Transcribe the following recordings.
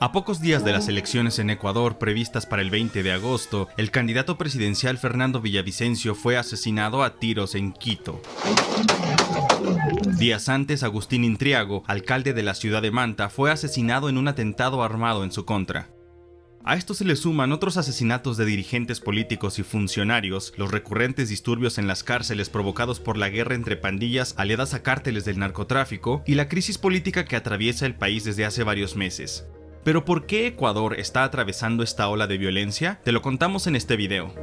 A pocos días de las elecciones en Ecuador previstas para el 20 de agosto, el candidato presidencial Fernando Villavicencio fue asesinado a tiros en Quito. Días antes, Agustín Intriago, alcalde de la ciudad de Manta, fue asesinado en un atentado armado en su contra. A esto se le suman otros asesinatos de dirigentes políticos y funcionarios, los recurrentes disturbios en las cárceles provocados por la guerra entre pandillas aliadas a cárteles del narcotráfico y la crisis política que atraviesa el país desde hace varios meses. Pero ¿por qué Ecuador está atravesando esta ola de violencia? Te lo contamos en este video.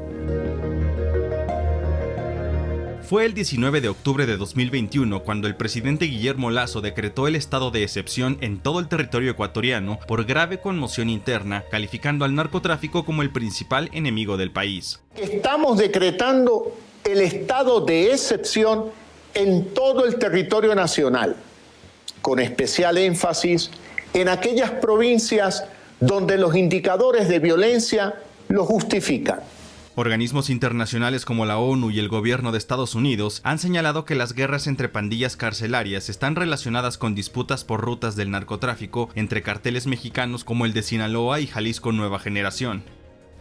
Fue el 19 de octubre de 2021 cuando el presidente Guillermo Lasso decretó el estado de excepción en todo el territorio ecuatoriano por grave conmoción interna, calificando al narcotráfico como el principal enemigo del país. Estamos decretando el estado de excepción en todo el territorio nacional, con especial énfasis en aquellas provincias donde los indicadores de violencia lo justifican. Organismos internacionales como la ONU y el gobierno de Estados Unidos han señalado que las guerras entre pandillas carcelarias están relacionadas con disputas por rutas del narcotráfico entre carteles mexicanos como el de Sinaloa y Jalisco Nueva Generación.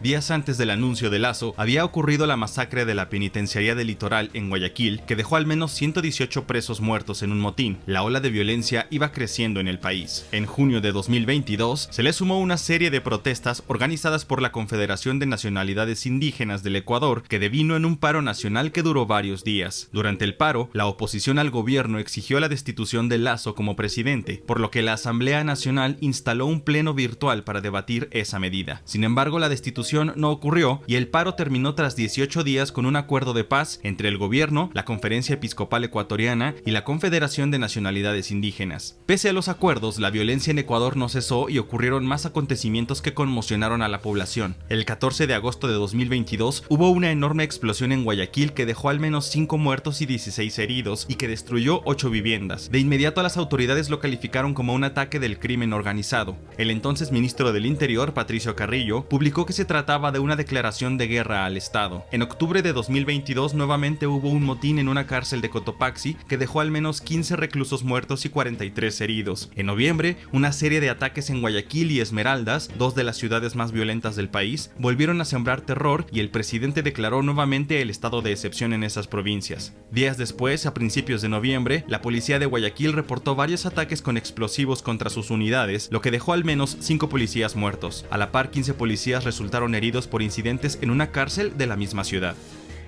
Días antes del anuncio de Lasso, había ocurrido la masacre de la penitenciaría del Litoral en Guayaquil, que dejó al menos 118 presos muertos en un motín. La ola de violencia iba creciendo en el país. En junio de 2022, se le sumó una serie de protestas organizadas por la Confederación de Nacionalidades Indígenas del Ecuador, que devino en un paro nacional que duró varios días. Durante el paro, la oposición al gobierno exigió la destitución de Lasso como presidente, por lo que la Asamblea Nacional instaló un pleno virtual para debatir esa medida. Sin embargo, la destitución no ocurrió y el paro terminó tras 18 días con un acuerdo de paz entre el gobierno, la Conferencia Episcopal Ecuatoriana y la Confederación de Nacionalidades Indígenas. Pese a los acuerdos, la violencia en Ecuador no cesó y ocurrieron más acontecimientos que conmocionaron a la población. El 14 de agosto de 2022 hubo una enorme explosión en Guayaquil que dejó al menos 5 muertos y 16 heridos y que destruyó 8 viviendas. De inmediato las autoridades lo calificaron como un ataque del crimen organizado. El entonces ministro del Interior, Patricio Carrillo, publicó que se trataba de una declaración de guerra al Estado. En octubre de 2022 nuevamente hubo un motín en una cárcel de Cotopaxi que dejó al menos 15 reclusos muertos y 43 heridos. En noviembre, una serie de ataques en Guayaquil y Esmeraldas, dos de las ciudades más violentas del país, volvieron a sembrar terror y el presidente declaró nuevamente el estado de excepción en esas provincias. Días después, a principios de noviembre, la policía de Guayaquil reportó varios ataques con explosivos contra sus unidades, lo que dejó al menos 5 policías muertos. A la par, 15 policías resultaron heridos por incidentes en una cárcel de la misma ciudad.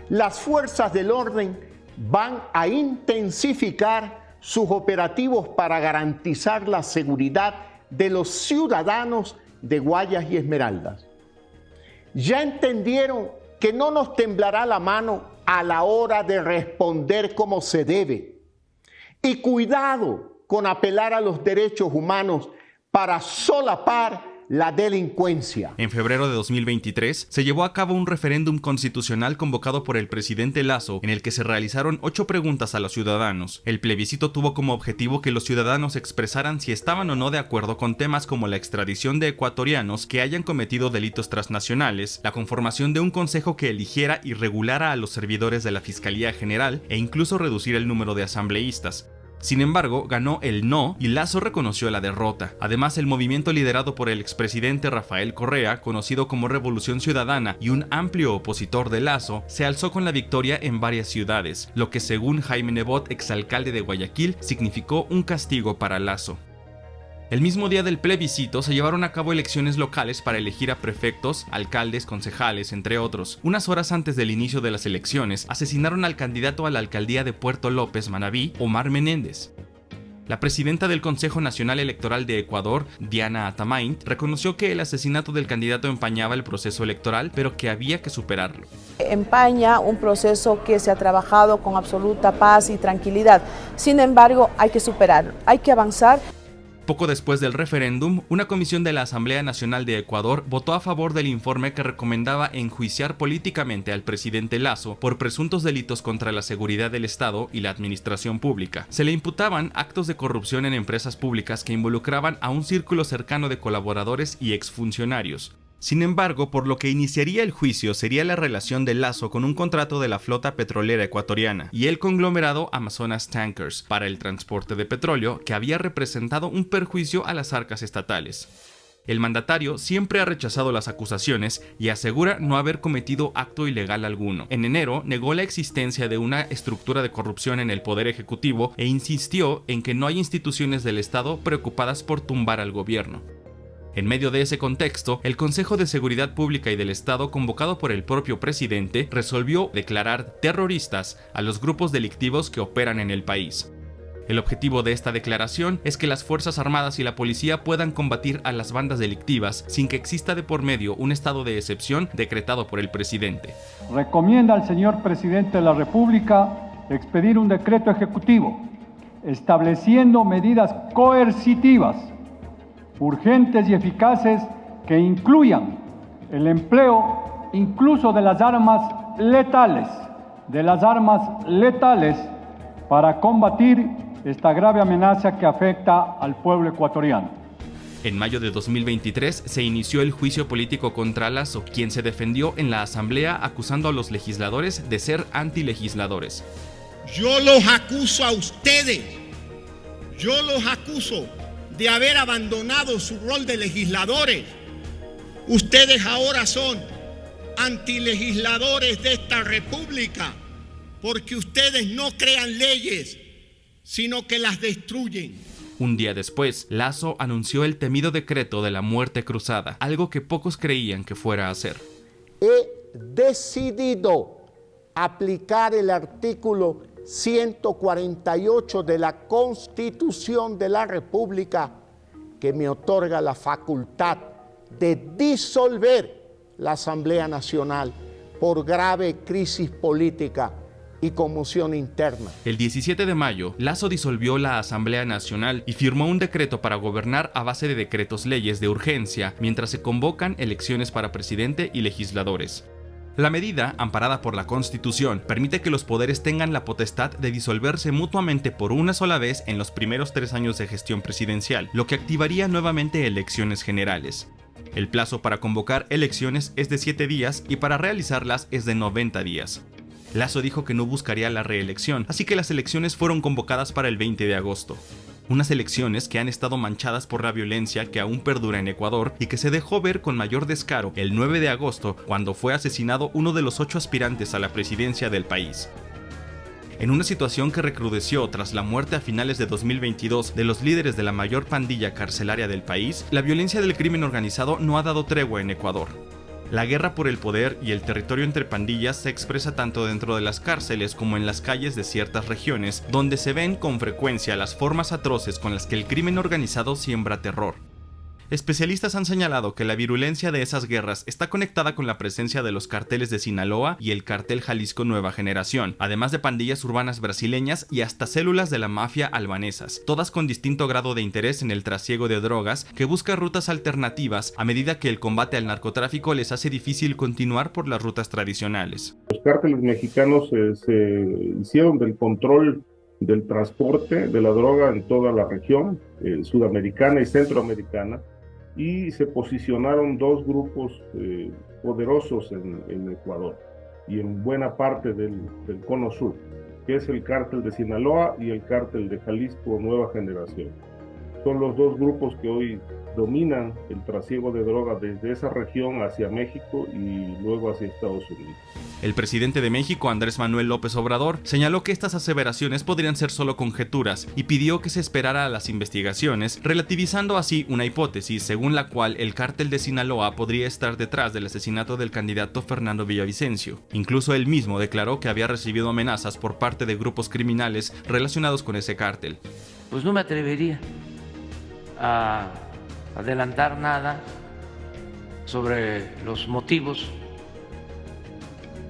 Las fuerzas del orden van a intensificar sus operativos para garantizar la seguridad de los ciudadanos de Guayas y Esmeraldas. Ya entendieron que no nos temblará la mano a la hora de responder como se debe. Y cuidado con apelar a los derechos humanos para solapar la delincuencia. En febrero de 2023 se llevó a cabo un referéndum constitucional convocado por el presidente Lasso, en el que se realizaron 8 preguntas a los ciudadanos. El plebiscito tuvo como objetivo que los ciudadanos expresaran si estaban o no de acuerdo con temas como la extradición de ecuatorianos que hayan cometido delitos transnacionales, la conformación de un consejo que eligiera y regulara a los servidores de la Fiscalía General e incluso reducir el número de asambleístas. Sin embargo, ganó el no y Lasso reconoció la derrota. Además, el movimiento liderado por el expresidente Rafael Correa, conocido como Revolución Ciudadana y un amplio opositor de Lasso, se alzó con la victoria en varias ciudades, lo que según Jaime Nebot, exalcalde de Guayaquil, significó un castigo para Lasso. El mismo día del plebiscito se llevaron a cabo elecciones locales para elegir a prefectos, alcaldes, concejales, entre otros. Unas horas antes del inicio de las elecciones, asesinaron al candidato a la alcaldía de Puerto López, Manabí, Omar Menéndez. La presidenta del Consejo Nacional Electoral de Ecuador, Diana Atamaint, reconoció que el asesinato del candidato empañaba el proceso electoral, pero que había que superarlo. Empaña un proceso que se ha trabajado con absoluta paz y tranquilidad. Sin embargo, hay que superarlo, hay que avanzar. Poco después del referéndum, una comisión de la Asamblea Nacional de Ecuador votó a favor del informe que recomendaba enjuiciar políticamente al presidente Lasso por presuntos delitos contra la seguridad del Estado y la administración pública. Se le imputaban actos de corrupción en empresas públicas que involucraban a un círculo cercano de colaboradores y exfuncionarios. Sin embargo, por lo que iniciaría el juicio sería la relación de Lasso con un contrato de la flota petrolera ecuatoriana y el conglomerado Amazonas Tankers para el transporte de petróleo que había representado un perjuicio a las arcas estatales. El mandatario siempre ha rechazado las acusaciones y asegura no haber cometido acto ilegal alguno. En enero negó la existencia de una estructura de corrupción en el Poder Ejecutivo e insistió en que no hay instituciones del Estado preocupadas por tumbar al gobierno. En medio de ese contexto, el Consejo de Seguridad Pública y del Estado, convocado por el propio presidente, resolvió declarar terroristas a los grupos delictivos que operan en el país. El objetivo de esta declaración es que las Fuerzas Armadas y la policía puedan combatir a las bandas delictivas sin que exista de por medio un estado de excepción decretado por el presidente. Recomienda al señor presidente de la República expedir un decreto ejecutivo estableciendo medidas coercitivas, urgentes y eficaces que incluyan el empleo incluso de las armas letales para combatir esta grave amenaza que afecta al pueblo ecuatoriano. En mayo de 2023 se inició el juicio político contra Lasso, quien se defendió en la Asamblea acusando a los legisladores de ser antilegisladores. Yo los acuso a ustedes, yo los acuso de haber abandonado su rol de legisladores. Ustedes ahora son antilegisladores de esta república porque ustedes no crean leyes, sino que las destruyen. Un día después, Lasso anunció el temido decreto de la muerte cruzada, algo que pocos creían que fuera a hacer. He decidido aplicar el artículo 148 de la Constitución de la República, que me otorga la facultad de disolver la Asamblea Nacional por grave crisis política y conmoción interna. El 17 de mayo, Lasso disolvió la Asamblea Nacional y firmó un decreto para gobernar a base de decretos leyes de urgencia mientras se convocan elecciones para presidente y legisladores. La medida, amparada por la Constitución, permite que los poderes tengan la potestad de disolverse mutuamente por una sola vez en los primeros 3 años de gestión presidencial, lo que activaría nuevamente elecciones generales. El plazo para convocar elecciones es de 7 días y para realizarlas es de 90 días. Lasso dijo que no buscaría la reelección, así que las elecciones fueron convocadas para el 20 de agosto. Unas elecciones que han estado manchadas por la violencia que aún perdura en Ecuador y que se dejó ver con mayor descaro el 9 de agosto cuando fue asesinado uno de los 8 aspirantes a la presidencia del país. En una situación que recrudeció tras la muerte a finales de 2022 de los líderes de la mayor pandilla carcelaria del país, la violencia del crimen organizado no ha dado tregua en Ecuador. La guerra por el poder y el territorio entre pandillas se expresa tanto dentro de las cárceles como en las calles de ciertas regiones, donde se ven con frecuencia las formas atroces con las que el crimen organizado siembra terror. Especialistas han señalado que la virulencia de esas guerras está conectada con la presencia de los carteles de Sinaloa y el cartel Jalisco Nueva Generación, además de pandillas urbanas brasileñas y hasta células de la mafia albanesas, todas con distinto grado de interés en el trasiego de drogas que busca rutas alternativas a medida que el combate al narcotráfico les hace difícil continuar por las rutas tradicionales. Los cárteles mexicanos se hicieron del control del transporte de la droga en toda la región sudamericana y centroamericana, y se posicionaron 2 grupos poderosos en Ecuador y en buena parte del cono sur, que es el cártel de Sinaloa y el cártel de Jalisco Nueva Generación. Son los 2 grupos que hoy dominan el trasiego de droga desde esa región hacia México y luego hacia Estados Unidos. El presidente de México, Andrés Manuel López Obrador, señaló que estas aseveraciones podrían ser solo conjeturas y pidió que se esperara a las investigaciones, relativizando así una hipótesis según la cual el cártel de Sinaloa podría estar detrás del asesinato del candidato Fernando Villavicencio. Incluso él mismo declaró que había recibido amenazas por parte de grupos criminales relacionados con ese cártel. Pues no me atrevería a adelantar nada sobre los motivos,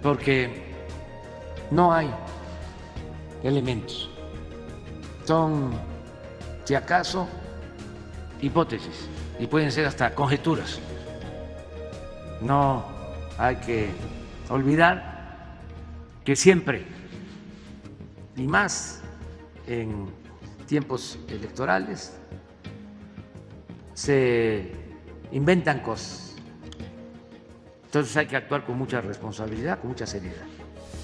porque no hay elementos. Son, si acaso, hipótesis y pueden ser hasta conjeturas. No hay que olvidar que siempre, y más en tiempos electorales, se inventan cosas. Entonces hay que actuar con mucha responsabilidad, con mucha seriedad.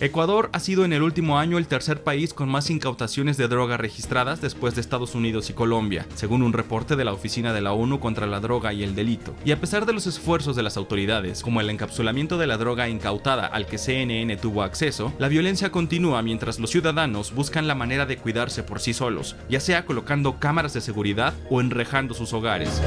Ecuador ha sido en el último año el tercer país con más incautaciones de droga registradas después de Estados Unidos y Colombia, según un reporte de la Oficina de la ONU contra la Droga y el Delito. Y a pesar de los esfuerzos de las autoridades, como el encapsulamiento de la droga incautada al que CNN tuvo acceso, la violencia continúa mientras los ciudadanos buscan la manera de cuidarse por sí solos, ya sea colocando cámaras de seguridad o enrejando sus hogares.